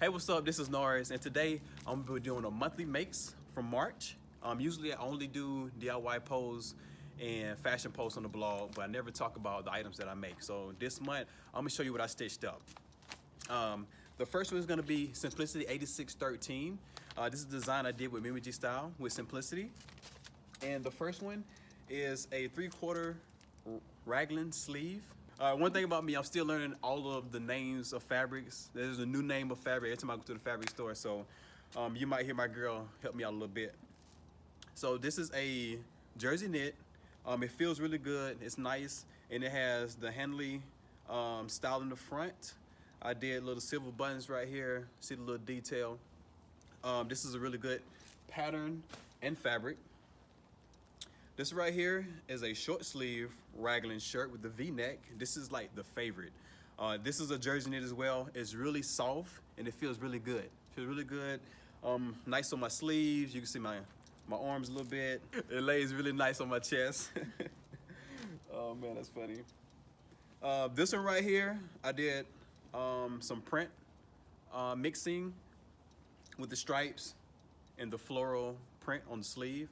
Hey, what's up? This is Norris, and today I'm gonna be doing a monthly makes from March. Usually I only do DIY posts and fashion posts on the blog, but I never talk about the items that I make. So this month, I'm gonna show you what I stitched up. The first one is gonna be Simplicity 8613. This is a design I did with Mimi G Style with Simplicity. And the first one is a 3/4 raglan sleeve. One thing about me, I'm still learning all of the names of fabrics. There's a new name of fabric every time I go to the fabric store, so you might hear my girl help me out a little bit. So this is a jersey knit. It feels really good, it's nice, and it has the Henley style in the front. I did little silver buttons right here, see the little detail. This is a really good pattern and fabric. This right here is a short sleeve raglan shirt with the V-neck. This is like the favorite. This is a jersey knit as well. It's really soft and it feels really good. Feels really good. Nice on my sleeves. You can see my arms a little bit. It lays really nice on my chest. Oh man, that's funny. This one right here, I did some print mixing with the stripes and the floral print on the sleeve.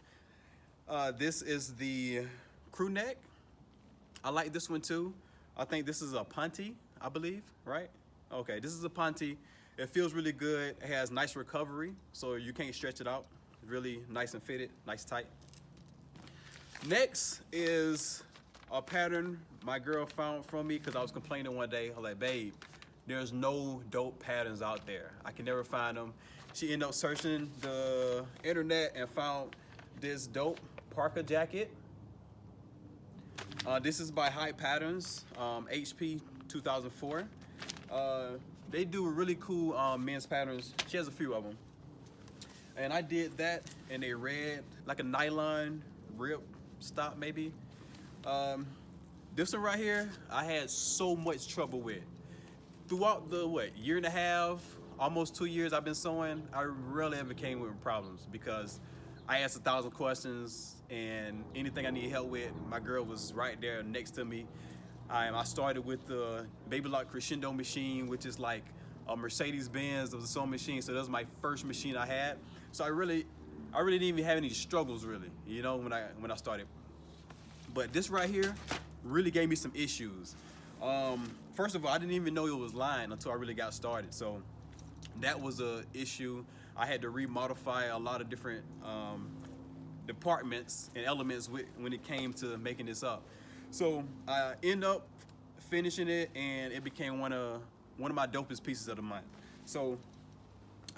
This is the crew neck. I like this one too. I think this is a Ponte, I believe, right? Okay, this is a Ponte. It feels really good. It has nice recovery, so you can't stretch it out. Really nice and fitted, nice tight. Next is a pattern my girl found from me because I was complaining one day. I was like, babe, there's no dope patterns out there. I can never find them. She ended up searching the internet and found this dope parka jacket. This is by High Patterns, HP 2004. They do really cool men's patterns. She has a few of them. And I did that in a red, like a nylon rip stop maybe. This one right here, I had so much trouble with. Throughout the, year and a half, almost 2 years I've been sewing, I rarely ever came with problems because I asked 1,000 questions, and anything I need help with, my girl was right there next to me. I started with the Baby Lock Crescendo machine, which is like a Mercedes-Benz of the sewing machine. So that was my first machine I had. So I really didn't even have any struggles, really, you know, when I started. But this right here really gave me some issues. First of all, I didn't even know it was lined until I really got started. So that was a issue. I had to remodify a lot of different departments and elements when it came to making this up. So I ended up finishing it, and it became one of my dopest pieces of the month. So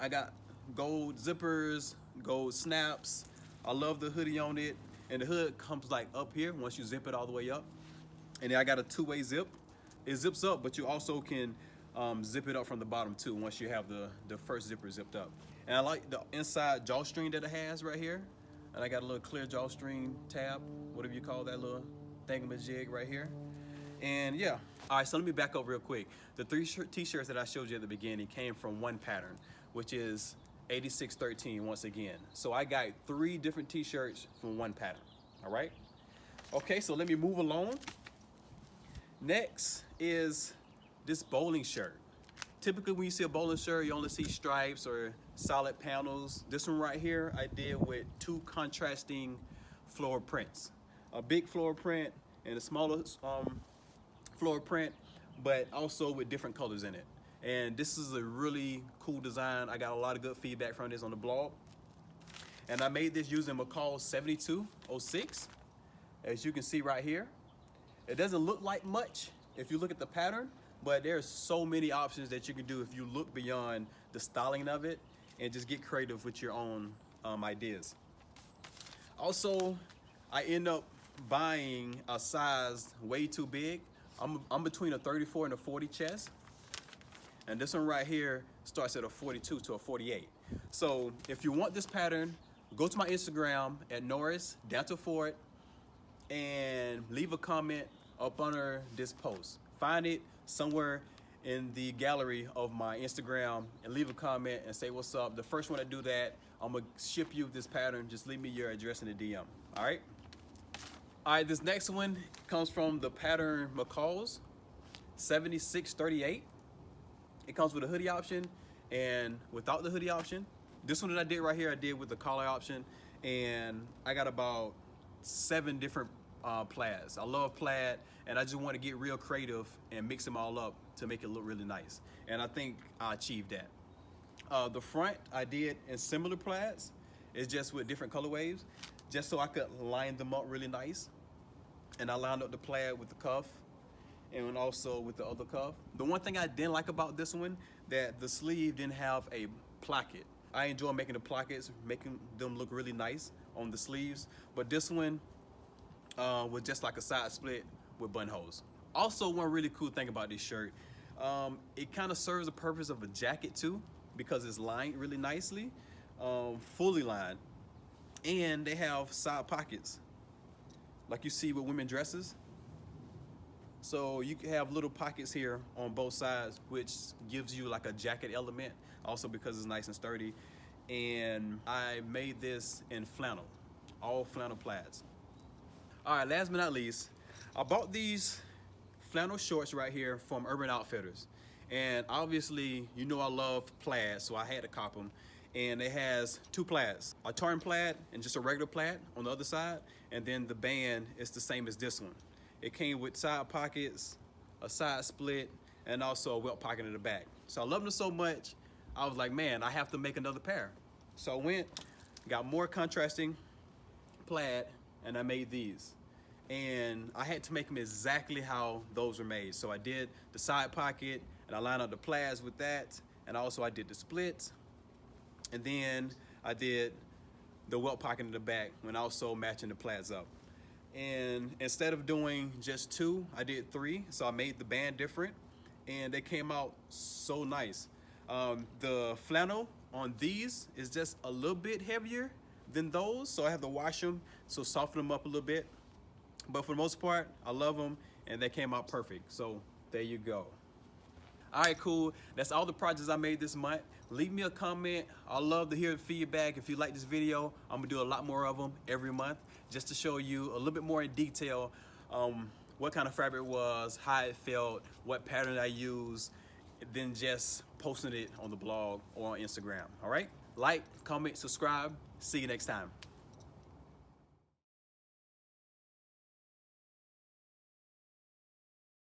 I got gold zippers, gold snaps. I love the hoodie on it, and the hood comes like up here once you zip it all the way up. And then I got a two-way zip. It zips up, but you also can zip it up from the bottom too once you have the first zipper zipped up. And I like the inside drawstring that it has right here. And I got a little clear drawstring tab, whatever you call that little thingamajig right here. And yeah, all right, so let me back up real quick. The three t-shirts that I showed you at the beginning came from one pattern, which is 8613 once again. So I got 3 different t-shirts from one pattern, all right? Okay, so let me move along. Next is this bowling shirt. Typically when you see a bowling shirt, you only see stripes or solid panels. This one right here, I did with 2 contrasting floral prints. A big floral print and a smaller floral print, but also with different colors in it. And this is a really cool design. I got a lot of good feedback from this on the blog. And I made this using McCall 7206, as you can see right here. It doesn't look like much if you look at the pattern, but there's so many options that you can do if you look beyond the styling of it and just get creative with your own ideas. Also, I end up buying a size way too big. I'm between a 34 and a 40 chest. And this one right here starts at a 42 to a 48. So if you want this pattern, go to my Instagram at Norris, Danta for it, and leave a comment up under this post. Find it somewhere in the gallery of my Instagram and leave a comment and say what's up. The first one to do that, I'm gonna ship you this pattern. Just leave me your address in the DM, all right? All right, this next one comes from the pattern McCall's 7638. It comes with a hoodie option and without the hoodie option. This one that I did right here, I did with the collar option, and I got about 7 different plaids. I love plaid, and I just want to get real creative and mix them all up to make it look really nice. And I think I achieved that. The front I did in similar plaids. It's just with different colorways, just so I could line them up really nice. And I lined up the plaid with the cuff and also with the other cuff. The one thing I didn't like about this one, that the sleeve didn't have a placket. I enjoy making the plackets, making them look really nice on the sleeves, but this one was just like a side split with buttonholes. Also, one really cool thing about this shirt, it kind of serves the purpose of a jacket too, because it's lined really nicely, fully lined, and they have side pockets like you see with women dresses. So you can have little pockets here on both sides, which gives you like a jacket element, also because it's nice and sturdy. And I made this in flannel, all flannel plaids. All right, last but not least, I bought these flannel shorts right here from Urban Outfitters. And obviously, you know I love plaid, so I had to cop them. And it has 2 plaids, a tartan plaid and just a regular plaid on the other side. And then the band is the same as this one. It came with side pockets, a side split, and also a welt pocket in the back. So I loved them so much, I was like, man, I have to make another pair. So I went, got more contrasting plaid, and I made these. And I had to make them exactly how those were made. So I did the side pocket, and I lined up the plaids with that, and also I did the split, and then I did the welt pocket in the back when also matching the plaids up. And instead of doing just 2, I did 3. So I made the band different, and they came out so nice. The flannel on these is just a little bit heavier than those, so I have to wash them, so soften them up a little bit. But for the most part, I love them, and they came out perfect. So there you go. All right, cool. That's all the projects I made this month. Leave me a comment. I love to hear feedback. If you like this video, I'm gonna do a lot more of them every month, just to show you a little bit more in detail what kind of fabric it was, how it felt, what pattern I used, than just posting it on the blog or on Instagram. All right? Like, comment, subscribe. See you next time.